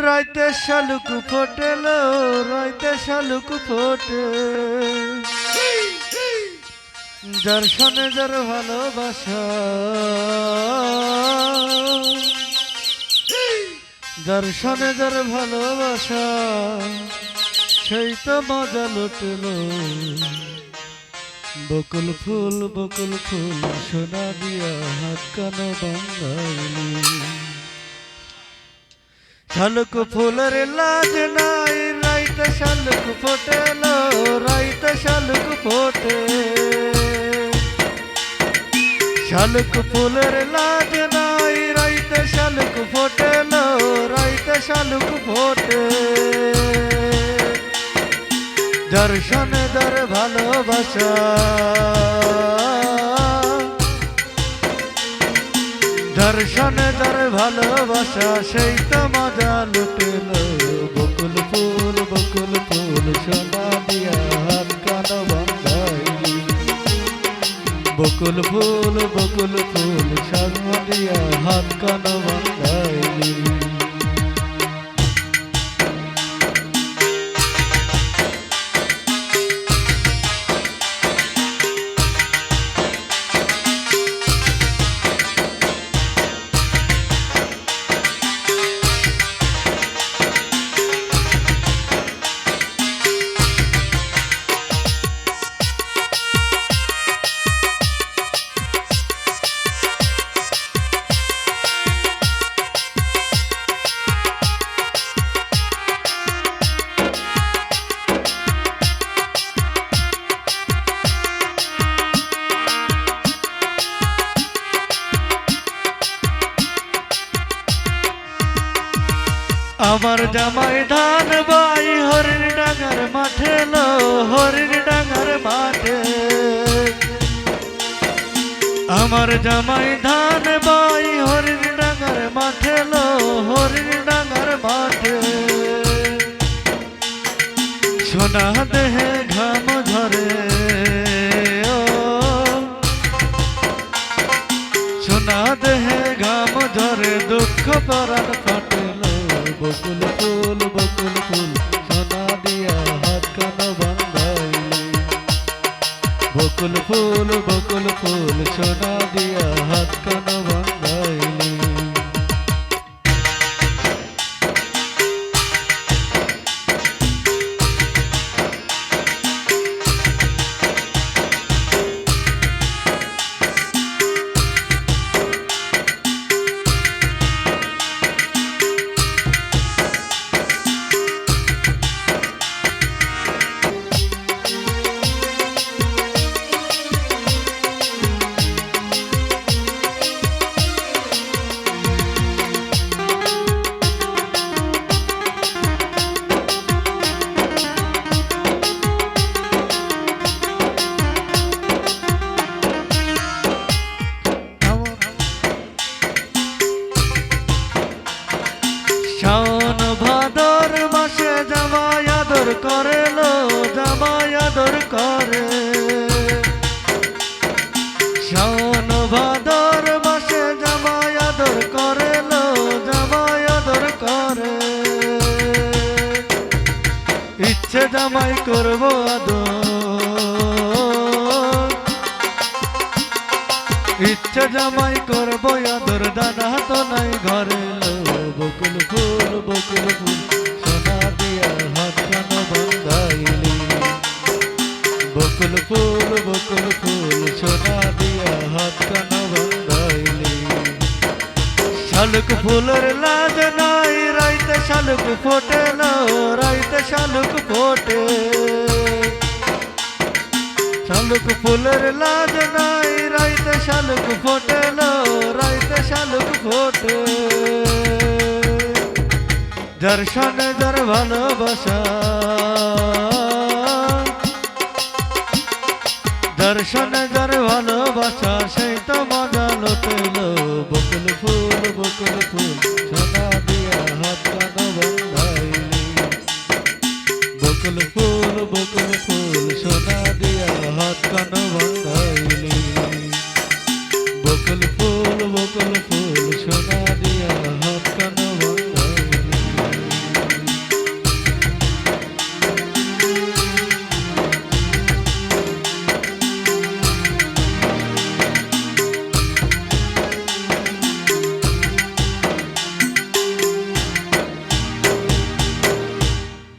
রাইতে শালুক ফোটেলো, রাইতে শালুক ফোটে, যার সনে যার ভালোবাসা, যার সনে যার ভালোবাসা, সেই তো মজা লুটলো। বকুল ফুল সোনা দিয়া হাত কানো বাঙালি। শালুক ফুলের লাজ নাই, রাইতে শালুক ফোটেলো, রাইতে শালুক ফোটে, শালুক ফুলের লাজ নাই, রাইতে শালুক ফোটেলো, রাইতে শালুক ফোটে, যার সনে যার ভালোবাসা, যার সনে যার ভালোবাসা, সেই তো মজা লুটেলো। বকুল ফুল সোনা দিয়া হাত কানো বাঙালি। বকুল ফুল সোনা দিয়া হাত কানো বাঙালি। আমার জামাই ধান বাই হরিণ ডাঙ্গার মাঠে লো, হরিণ ডাঙ্গার মাঠে। আমার জামাই ধান বাই হরিণ ডাঙ্গার মাঠে লো, হরিণ ডাঙ্গার মাঠে। সোনা দেহে ঘাম ঝরে, সোনা দেহে ঘাম ঝরে, দুঃখ পরাণ ফাটেলো। বকুল ফুল সোনা দিয়া হাত কানো বাঙালি। বকুল ফুল সোনা দিয়া হাত কানো বাঙালি। শাওন ভাদর মাসে জামাই আদর করে লো, জামাই আদর করে। শাওন ভাদর মাসে জামাই আদর করে লো, জামাই আদর করে। ইচ্ছে জামাই করবো আদর, ইচ্ছে জামাই করবো আদর, দানা তো নাই ঘরে লো। বকুল ফুল সোনা দিয়া হাত কানো বাঙালি। বকুল ফুল সোনা দিয়া হাত কানো বাঙালি। শালুক ফুলের লাজ নাই, রাইতে শালুক ফোটেলো, রাইতে শালুক ফোটে, শালুক ফুলের লাজ নাই, রাইতে শালুক ফোটেলো, রাইতে শালুক ফোটে, যার সনে যার ভালোবাসা, যার সনে যার ভালোবাসা, সেই তো মজা লুটেলো। বকুল ফুল সোনা দিয়া হাত কানো বাঙালি। বকুল ফুল সোনা দিয়া হাত কানো বাঙালি।